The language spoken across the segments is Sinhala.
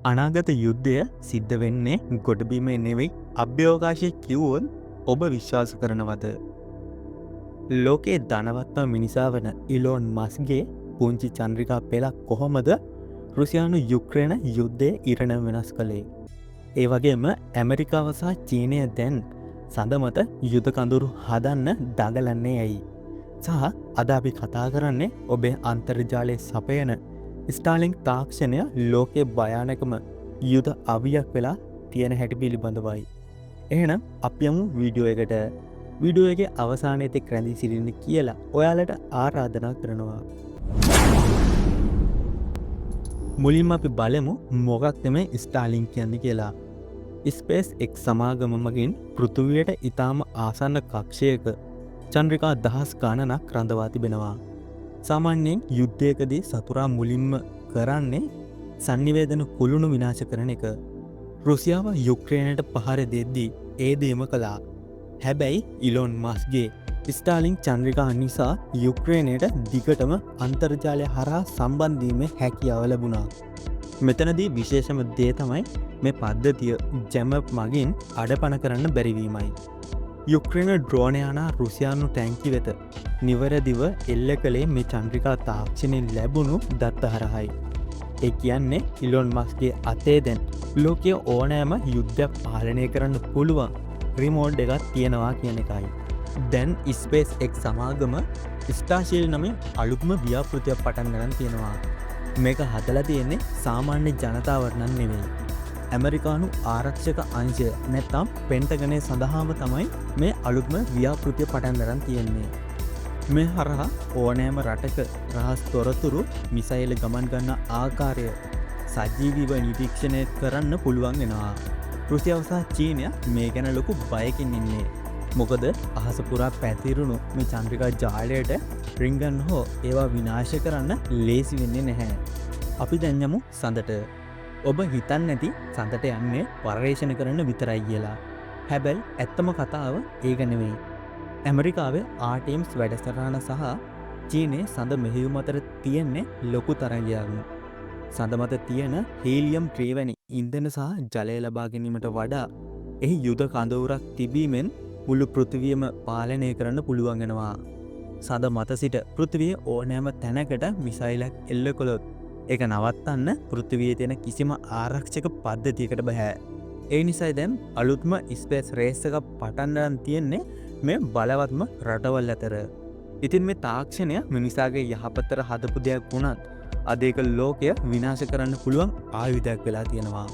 අනාගත යුද්ධය සිද්ධ වෙන්නේ ගොඩබිමේ නෙවෙයි අභ්‍යවකාශය කිව්වොත් ඔබ විශ්වාස කරනවද? ලෝකයේ ධනවත්ම මිනිසා වන ඉලෝන් මස්ක්ගේ පුංචි චන්ද්‍රිකා පෙළක් කොහොමද රුසියානු යුක්‍රේන යුද්ධය ඉරණම වෙනස් කළේ? ඒ වගේම ඇමරිකාව සහ චීනය දැන් සඳමත යුද කඳුරු හදන්න දඟලන්නේ ඇයි? සහ අද අපි කතා කරන්නේ ඔබේ අන්තර්ජාලයේ සපයන ස්ටාලින්ක් තාක්ෂණය ලෝකයේ භයානකම යුද අවියක් වෙලා තියෙන හැටි පිළිබඳවයි. එහෙනම් අපි යමු වීඩියෝ එකට. වීඩියෝ එකේ අවසානයේ තෙක් රැඳී සිටින්න කියලා ඔයාලට ආරාධනා කරනවා. මුලින්ම අපි බලමු මොකක්ද මේ ස්ටාලින්ක් කියන්නේ කියලා. ස්පේස් එක්ස් සමාගම මගින් පෘථිවියට ඉතාම ආසන්න කක්ෂයක චන්ද්‍රිකා දහස් ගණනක් රඳවා තිබෙනවා. සාමාන්‍යයෙන් යුද්ධයකදී සතුරා මුලින්ම කරන්නේ සංනිවේදන කුළුණු විනාශ කරන එක. රුසියාව යුක්‍රේනයට පහර දෙද්දී ඒ දේම කළා. හැබැයි ඉලෝන් මස්ක්ගේ ස්ටාලින්ක් චන්ද්‍රිකා නිසා යුක්‍රේනයට දිගටම අන්තර්ජාලය හරහා සම්බන්ධීමේ හැකියාව ලැබුණා. මෙතනදී විශේෂම දේ තමයි මේ පද්ධතිය ජැමප් මගින් අඩපණ කරන්න බැරිවීමයි. යුක්‍රේන ඩ්‍රෝනයානා රුසියානු ටැංකි වෙත නිවැරදිව එල්ල කළේ මේ චන්ද්‍රිකා තාක්ෂණයෙන් ලැබුණු දත්ත හරහයි. ඒ කියන්නේ ඉලෝන් මස්ක්ගේ අතේ දැන් ලෝකයේ ඕනෑම යුද්ධයක් පාලනය කරන්න පුළුවන් රිමෝට් එකක් තියෙනවා කියන එකයි. දැන් ස්පේස් එක්ස් සමාගම ස්ටාර්ශීල්ඩ් නමින් අලුත්ම ව්‍යාපෘතියක් පටන් ගන්න තියෙනවා. මේක හදලා තියෙන්නේ සාමාන්‍ය ජනතාවට නම් නෙවෙයි. ඇමරිකානු ආරක්ෂක අංශය නැත්නම් පෙන්ටගනය සඳහාම තමයි මේ අලුත්ම ව්‍යාපෘතිය පටන් ගන්න තියෙන්නේ. මේ හරහා ඕනෑම රටක රහස් තොරතුරු මිසයිල් ගමන් ගන්න ආකාරය සජීවීව නිරීක්ෂණය කරන්න පුළුවන් වෙනවා. රුසියාව සහ චීනය මේ ගැන ලොකු බයකින් ඉන්නේ. මොකද අහස පුරා පැතිරුණු මේ චන්ද්‍රිකා ජාලයට රිංගන්න හෝ ඒවා විනාශ කරන්න ලේසි වෙන්නේ නැහැ. අපි දැන් යමු සඳට. ඔබ හිතන්නේ නැති සඳට යන්නේ පර්යේෂණ කරන්න විතරයි කියලා. හැබැයි ඇත්තම කතාව ඒක නෙවෙයි. ඇමරිකාවේ ආර්ටෙමිස් වැඩසටහන සහ චීනයේ සඳ මෙහෙයුම අතර තියෙන්නේ ලොකු තරගයක්. සඳ මත තියෙන හීලියම් ත්‍රිවැනි ඉන්ධන සහ ජලය ලබා ගැනීමට වඩා එහි යුද කඳවුරක් තිබීමෙන් මුළු පෘථිවියම පාලනය කරන්න පුළුවන් වෙනවා. සඳ මත සිට පෘථිවිය ඕනෑම තැනකට මිසයිලක් එල්ල කළොත් ඒක නවත්තන්න පෘථිවියේ තියෙන කිසිම ආරක්ෂක පද්ධතියකට බෑ. ඒ නිසා දැන් අලුත්ම ස්පේස් රේස් එකක් පටන් ගන්න තියෙන්නේ මේ බලවත්ම රටවල් අතර. ඉතින් මේ තාක්ෂණය මිනිසාගේ යහපතට හදපු දෙයක් වුණත් අද ඒක ලෝකය විනාශ කරන්න පුළුවන් ආයුධයක් වෙලා තියෙනවා.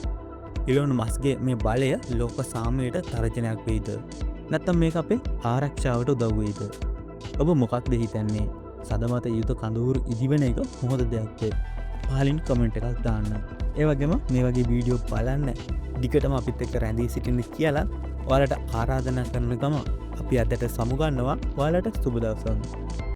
ඉලෝන් මස්ක්ගේ මේ බලය ලෝක සාමයට තර්ජනයක් වෙයිද? නැත්නම් මේක අපේ ආරක්ෂාවට උදව් වෙයිද? ඔබ මොකක්ද හිතන්නේ? සදමත යුද කඳවුරු ඉදිවෙන එක මොහොත දෙයක්ද? පහලින් කමෙන්ට් එකක් දාන්න. ඒ වගේම මේ වගේ වීඩියෝ බලන්න දිගටම අපිත් එක්ක රැඳී සිටින්න කියලා ඔයාලට ආරාධනා කරන ගම අපි අදට සමුගන්නවා. ඔයාලට සුබ දවසක්.